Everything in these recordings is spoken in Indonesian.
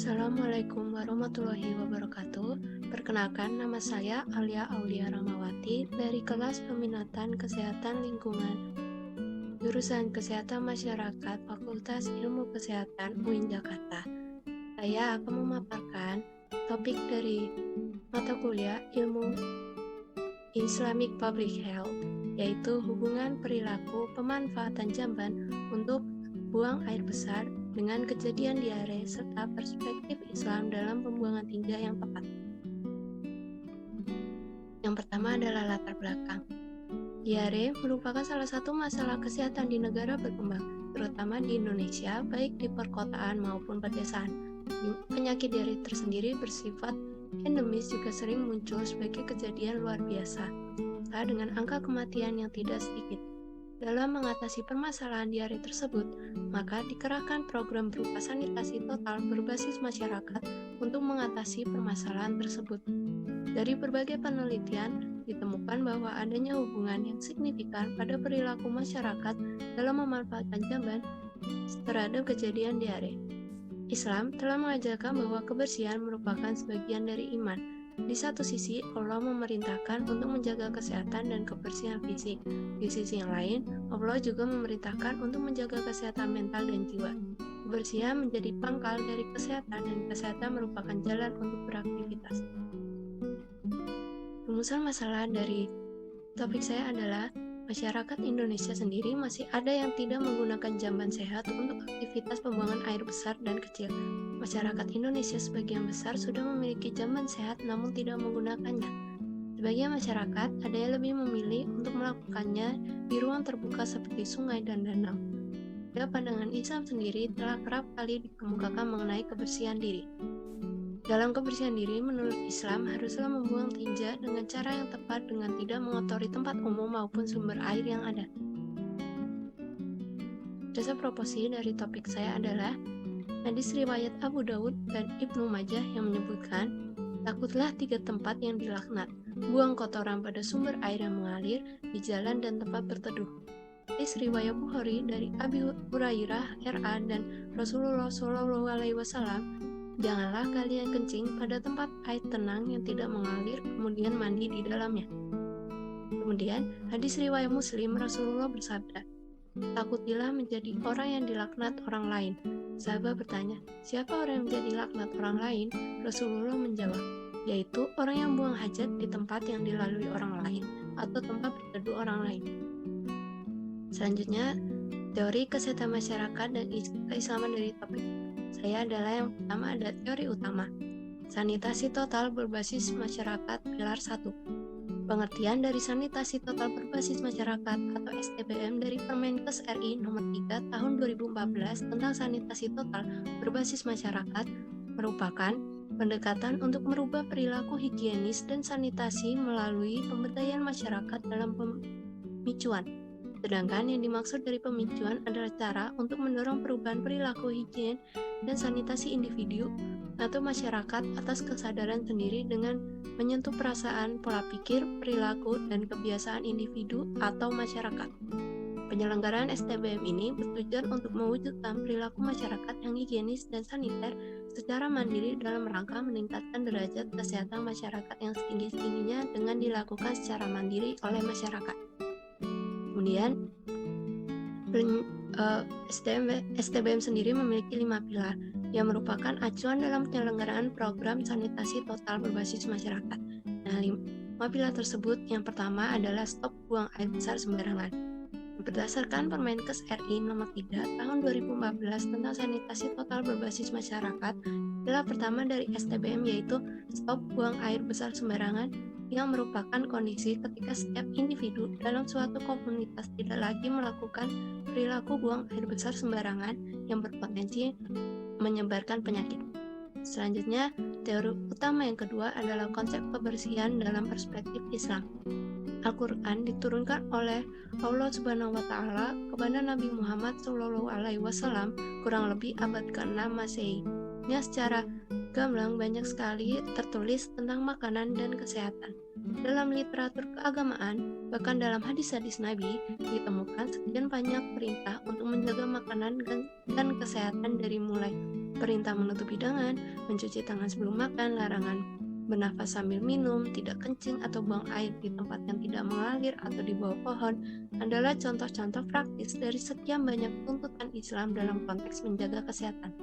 Assalamualaikum warahmatullahi wabarakatuh. Perkenalkan, nama saya Alia Aulia Ramawati dari kelas Peminatan Kesehatan Lingkungan, jurusan Kesehatan Masyarakat, Fakultas Ilmu Kesehatan UIN Jakarta. Saya akan memaparkan topik dari mata kuliah Ilmu Islamic Public Health, yaitu hubungan perilaku pemanfaatan jamban untuk buang air besar dengan kejadian diare serta perspektif Islam dalam pembuangan tinja yang tepat. Yang pertama adalah latar belakang. Diare merupakan salah satu masalah kesehatan di negara berkembang, terutama di Indonesia, baik di perkotaan maupun pedesaan. Penyakit diare tersendiri bersifat endemis juga sering muncul sebagai kejadian luar biasa, dengan angka kematian yang tidak sedikit. Dalam mengatasi permasalahan diare tersebut, maka dikerahkan program berupa sanitasi total berbasis masyarakat untuk mengatasi permasalahan tersebut. Dari berbagai penelitian, ditemukan bahwa adanya hubungan yang signifikan pada perilaku masyarakat dalam memanfaatkan jamban terhadap kejadian diare. Islam telah mengajarkan bahwa kebersihan merupakan sebagian dari iman. Di satu sisi, Allah memerintahkan untuk menjaga kesehatan dan kebersihan fisik. Di sisi yang lain, Allah juga memerintahkan untuk menjaga kesehatan mental dan jiwa. Kebersihan menjadi pangkal dari kesehatan dan kesehatan merupakan jalan untuk beraktivitas. Rumusan masalah dari topik saya adalah masyarakat Indonesia sendiri masih ada yang tidak menggunakan jamban sehat untuk aktivitas pembuangan air besar dan kecil. Masyarakat Indonesia sebagian besar sudah memiliki jamban sehat namun tidak menggunakannya. Sebagian masyarakat ada yang lebih memilih untuk melakukannya di ruang terbuka seperti sungai dan danau. Pada pandangan Islam sendiri telah kerap kali dikemukakan mengenai kebersihan diri. Dalam kebersihan diri, menurut Islam haruslah membuang tinja dengan cara yang tepat dengan tidak mengotori tempat umum maupun sumber air yang ada. Dasar proporsi dari topik saya adalah hadis riwayat Abu Daud dan Ibnu Majah yang menyebutkan, takutlah 3 tempat yang dilaknat, buang kotoran pada sumber air yang mengalir, di jalan dan tempat berteduh. Hadis riwayat Bukhari dari Abi Hurairah RA dan Rasulullah SAW, janganlah kalian kencing pada tempat air tenang yang tidak mengalir, kemudian mandi di dalamnya. Kemudian, hadis riwayat Muslim, Rasulullah bersabda, takutilah menjadi orang yang dilaknat orang lain. Sahabat bertanya, siapa orang yang menjadi laknat orang lain? Rasulullah menjawab, yaitu orang yang buang hajat di tempat yang dilalui orang lain atau tempat berteduh orang lain. Selanjutnya, teori kesehatan masyarakat dan keislaman dari topik saya adalah yang pertama ada teori utama. Sanitasi total berbasis masyarakat pilar 1. Pengertian dari sanitasi total berbasis masyarakat atau STBM dari Permenkes RI nomor 3 tahun 2014 tentang sanitasi total berbasis masyarakat merupakan pendekatan untuk merubah perilaku higienis dan sanitasi melalui pemberdayaan masyarakat dalam pemicuan. Sedangkan yang dimaksud dari pemicuan adalah cara untuk mendorong perubahan perilaku higien dan sanitasi individu atau masyarakat atas kesadaran sendiri dengan menyentuh perasaan, pola pikir, perilaku, dan kebiasaan individu atau masyarakat. Penyelenggaraan STBM ini bertujuan untuk mewujudkan perilaku masyarakat yang higienis dan saniter secara mandiri dalam rangka meningkatkan derajat kesehatan masyarakat yang setinggi-tingginya dengan dilakukan secara mandiri oleh masyarakat. Kemudian, STBM sendiri memiliki 5 pilar yang merupakan acuan dalam penyelenggaraan program sanitasi total berbasis masyarakat. Nah, 5 pilar tersebut yang pertama adalah stop buang air besar sembarangan. Berdasarkan Permenkes RI nomor 3 tahun 2014 tentang sanitasi total berbasis masyarakat, pilar pertama dari STBM yaitu stop buang air besar sembarangan, yang merupakan kondisi ketika setiap individu dalam suatu komunitas tidak lagi melakukan perilaku buang air besar sembarangan yang berpotensi menyebarkan penyakit. Selanjutnya, teori utama yang kedua adalah konsep kebersihan dalam perspektif Islam. Al-Quran diturunkan oleh Allah Subhanahu wa Ta'ala kepada Nabi Muhammad SAW kurang lebih abad ke-6 Masehi. Secara gamblang banyak sekali tertulis tentang makanan dan kesehatan. Dalam literatur keagamaan, bahkan dalam hadis-hadis Nabi, ditemukan sekian banyak perintah untuk menjaga makanan dan kesehatan dari mulai Perintah menutup hidangan, mencuci tangan sebelum makan, larangan bernafas sambil minum, tidak kencing atau buang air di tempat yang tidak mengalir atau di bawah pohon adalah contoh-contoh praktis dari sekian banyak tuntutan Islam dalam konteks menjaga kesehatan.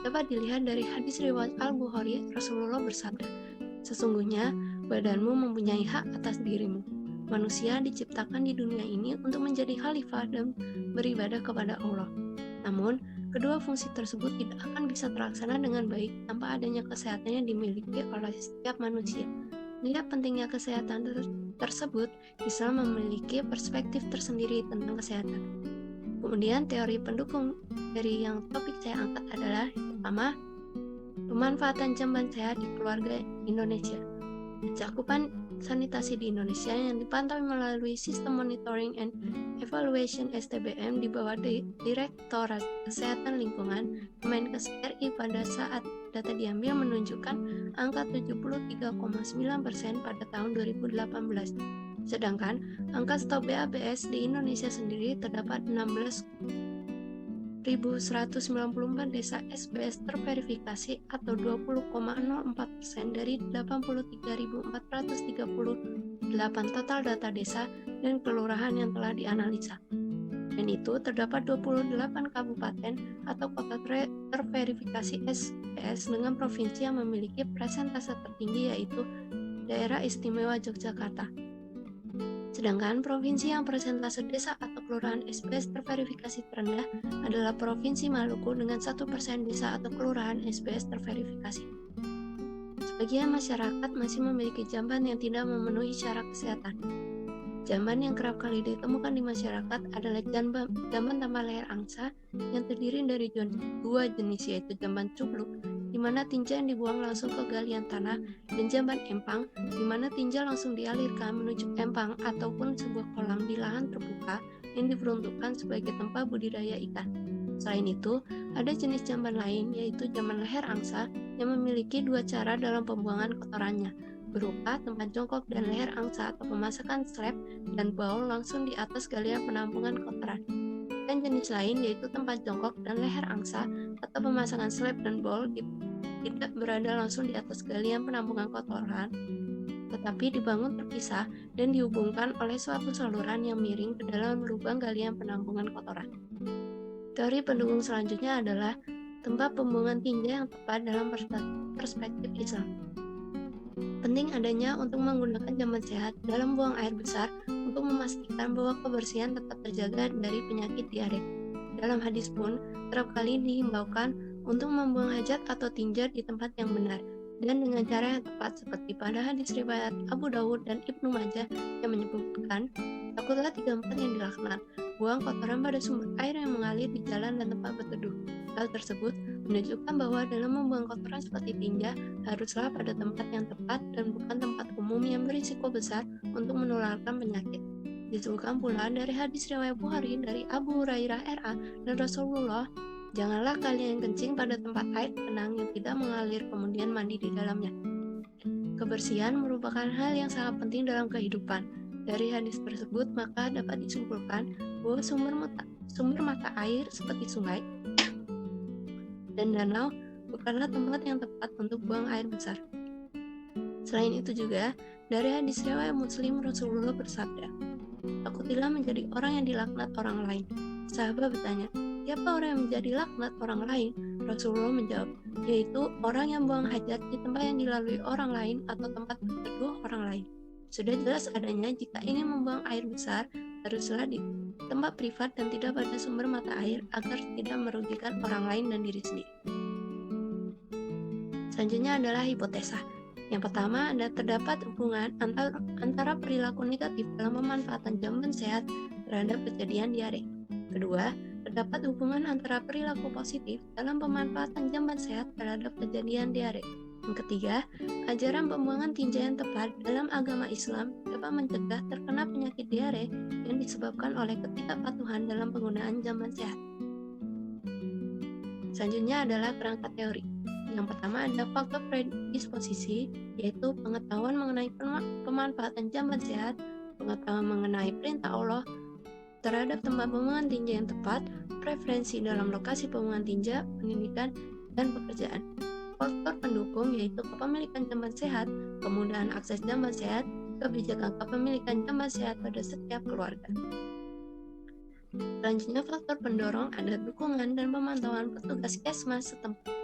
Dapat dilihat dari hadis riwayat Al-Bukhari, Rasulullah bersabda, "Sesungguhnya badanmu mempunyai hak atas dirimu. Manusia diciptakan di dunia ini untuk menjadi khalifah dan beribadah kepada Allah. Namun, kedua fungsi tersebut tidak akan bisa terlaksana dengan baik tanpa adanya kesehatan yang dimiliki oleh setiap manusia." Melihat pentingnya kesehatan tersebut, Islam memiliki perspektif tersendiri tentang kesehatan. Kemudian teori pendukung dari yang topik saya angkat adalah pertama, pemanfaatan jamban sehat di keluarga Indonesia. Cakupan sanitasi di Indonesia yang dipantau melalui Sistem Monitoring and Evaluation STBM di bawah Direktorat Kesehatan Lingkungan Kemenkes RI pada saat data diambil menunjukkan angka 73,9% pada tahun 2018. Sedangkan angka stok BABS di Indonesia sendiri terdapat 16.194 desa SBS terverifikasi atau 20,04% dari 83.438 total data desa dan kelurahan yang telah dianalisa. Dan itu terdapat 28 kabupaten atau kota terverifikasi SBS dengan provinsi yang memiliki persentase tertinggi yaitu Daerah Istimewa Yogyakarta. Sedangkan provinsi yang persentase desa atau kelurahan SBS terverifikasi terendah adalah Provinsi Maluku dengan 1% desa atau kelurahan SBS terverifikasi. Sebagian masyarakat masih memiliki jamban yang tidak memenuhi syarat kesehatan. Jamban yang kerap kali ditemukan di masyarakat adalah jamban tanpa leher angsa yang terdiri dari dua jenis, yaitu jamban cupluk di mana tinja yang dibuang langsung ke galian tanah, dan jamban empang di mana tinja langsung dialirkan menuju empang ataupun sebuah kolam di lahan terbuka yang diperuntukkan sebagai tempat budidaya ikan. Selain itu, ada jenis jamban lain yaitu jamban leher angsa yang memiliki dua cara dalam pembuangan kotorannya, berupa tempat jongkok dan leher angsa atau pemasangan slab dan baul langsung di atas galian penampungan kotoran. Dan jenis lain yaitu tempat jongkok dan leher angsa atau pemasangan slab dan bowl tidak berada langsung di atas galian penampungan kotoran, tetapi dibangun terpisah dan dihubungkan oleh suatu saluran yang miring ke dalam lubang galian penampungan kotoran. Teori pendukung selanjutnya adalah tempat pembuangan tinja yang tepat dalam perspektif Islam. Penting adanya untuk menggunakan jamban sehat dalam buang air besar untuk memastikan bahwa kebersihan tetap terjaga dari penyakit diare. Dalam hadis pun kerap kali dihimbaukan untuk membuang hajat atau tinja di tempat yang benar dan dengan cara yang tepat, seperti pada hadis riwayat Abu Dawud dan Ibnu Majah yang menyebutkan, "Takutlah 3 tempat yang dilaknat, buang kotoran pada sumber air yang mengalir di jalan dan tempat berteduh." Hal tersebut menunjukkan bahwa dalam membuang kotoran seperti tinja haruslah pada tempat yang tepat dan bukan tempat umum yang berisiko besar untuk menularkan penyakit. Disebutkan pula dari hadis riwayat Bukhari dari Abu Hurairah RA dan Rasulullah, "Janganlah kalian kencing pada tempat air tenang yang tidak mengalir kemudian mandi di dalamnya." Kebersihan merupakan hal yang sangat penting dalam kehidupan. Dari hadis tersebut maka dapat disimpulkan bahwa sumber mata air seperti sungai dan danau bukanlah tempat yang tepat untuk buang air besar. Selain itu juga, dari hadis riwayat Muslim Rasulullah bersabda, "Takutilah menjadi orang yang dilaknat orang lain." Sahabat bertanya, "Siapa orang yang menjadi laknat orang lain?" Rasulullah menjawab, "Yaitu orang yang buang hajat di tempat yang dilalui orang lain atau tempat berteduh orang lain." Sudah jelas adanya jika ingin membuang air besar, haruslah di tempat privat dan tidak pada sumber mata air agar tidak merugikan orang lain dan diri sendiri. Selanjutnya adalah hipotesa. Yang pertama, ada terdapat hubungan antara perilaku negatif dalam pemanfaatan jamban sehat terhadap kejadian diare. Kedua, terdapat hubungan antara perilaku positif dalam pemanfaatan jamban sehat terhadap kejadian diare. Yang ketiga, ajaran pembuangan tinja yang tepat dalam agama Islam dapat mencegah terkena penyakit diare yang disebabkan oleh ketidakpatuhan dalam penggunaan jamban sehat. Selanjutnya adalah kerangka teori. Yang pertama ada faktor predisposisi, yaitu pengetahuan mengenai pemanfaatan jamban sehat, pengetahuan mengenai perintah Allah, terhadap tempat pembuangan tinja yang tepat, preferensi dalam lokasi pembuangan tinja, pendidikan, dan pekerjaan. Faktor pendukung yaitu kepemilikan jamban sehat, kemudahan akses jamban sehat, kebijakan kepemilikan jamban sehat pada setiap keluarga. Selanjutnya, faktor pendorong ada dukungan dan pemantauan petugas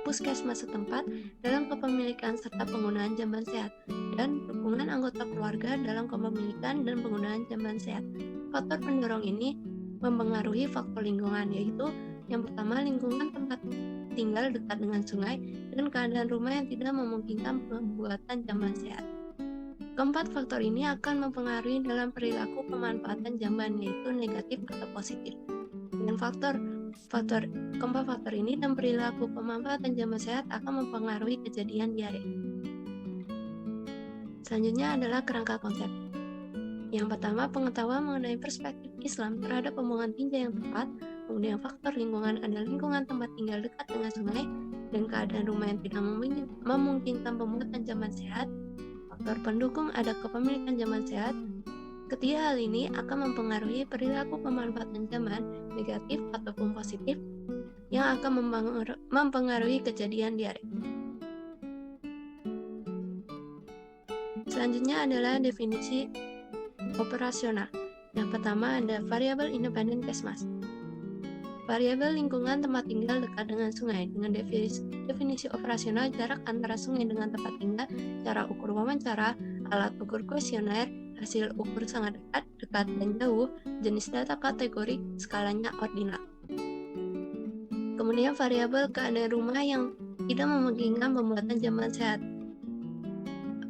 puskesmas setempat dalam kepemilikan serta penggunaan jamban sehat, dan dukungan anggota keluarga dalam kepemilikan dan penggunaan jamban sehat. Faktor pendorong ini mempengaruhi faktor lingkungan, yaitu yang pertama, lingkungan tempat tinggal dekat dengan sungai dan keadaan rumah yang tidak memungkinkan pembuatan jamban sehat. Keempat faktor ini akan mempengaruhi dalam perilaku pemanfaatan jamban, yaitu negatif atau positif. Dengan keempat faktor ini dan perilaku pemanfaatan jamban sehat akan mempengaruhi kejadian diare. Selanjutnya adalah kerangka konsep. Yang pertama, pengetahuan mengenai perspektif Islam terhadap pembuangan tinja yang tepat. Kemudian faktor lingkungan adalah lingkungan tempat tinggal dekat dengan sungai dan keadaan rumah yang tidak memungkinkan pembuatan jamban sehat. Faktor pendukung ada kepemilikan jamban sehat. Ketiga hal ini akan mempengaruhi perilaku pemanfaatan jamban, negatif ataupun positif, yang akan mempengaruhi kejadian diare. Selanjutnya adalah definisi operasional. Yang pertama ada variabel independen Kesmas. Variabel lingkungan tempat tinggal dekat dengan sungai. Dengan definisi operasional, jarak antara sungai dengan tempat tinggal, cara ukur wawancara, alat ukur kuesioner, hasil ukur sangat dekat dan jauh, jenis data kategori, skalanya ordinal. Kemudian variabel keadaan rumah yang tidak memungkinkan pembuatan jamban sehat.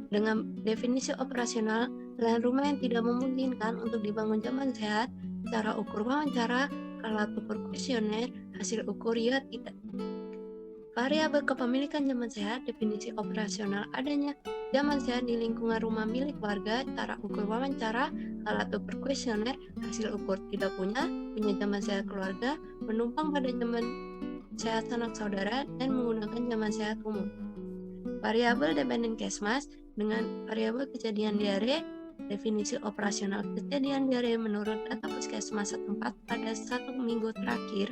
Dengan definisi operasional, lahan rumah yang tidak memungkinkan untuk dibangun jamban sehat, cara ukur wawancara, alat ukur kuesioner, hasil ukur ya tidak. Variabel kepemilikan jamban sehat, definisi operasional adanya jamban sehat di lingkungan rumah milik warga, cara ukur wawancara, alat ukur kuesioner, hasil ukur tidak punya jamban sehat keluarga, menumpang pada jamban sehat sanak saudara, dan menggunakan jamban sehat umum. Variabel dependen Kesmas dengan variabel kejadian diare, definisi operasional kejadian diare menurut data puskesmas setempat pada 1 minggu terakhir,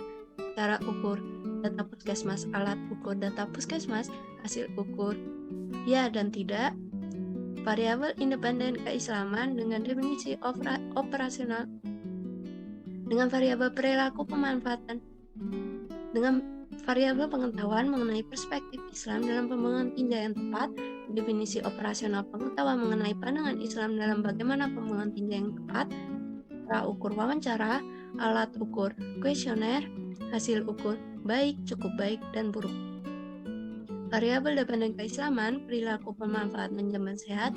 cara ukur data puskesmas, alat ukur data puskesmas, hasil ukur ya dan tidak. Variabel independen keislaman dengan definisi operasional dengan variabel perilaku pemanfaatan dengan variabel pengetahuan mengenai perspektif Islam dalam pembuangan tinja yang tepat, definisi operasional pengetahuan mengenai pandangan Islam dalam bagaimana pembuangan tinja yang tepat, cara ukur wawancara, alat ukur kuesioner, hasil ukur baik, cukup baik, dan buruk. Variabel dependen keislaman, perilaku pemanfaatan jamban sehat,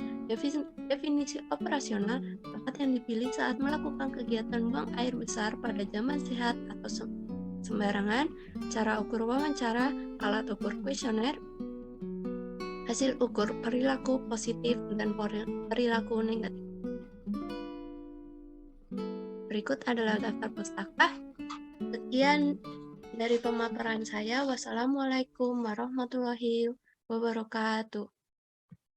definisi operasional, tempat yang dipilih saat melakukan kegiatan buang air besar pada jamban sehat atau sembarangan, cara ukur wawancara, alat ukur kuesioner, hasil ukur perilaku positif dan perilaku negatif. Berikut adalah daftar pustaka. Sekian dari pemaparan saya. Wassalamualaikum warahmatullahi wabarakatuh.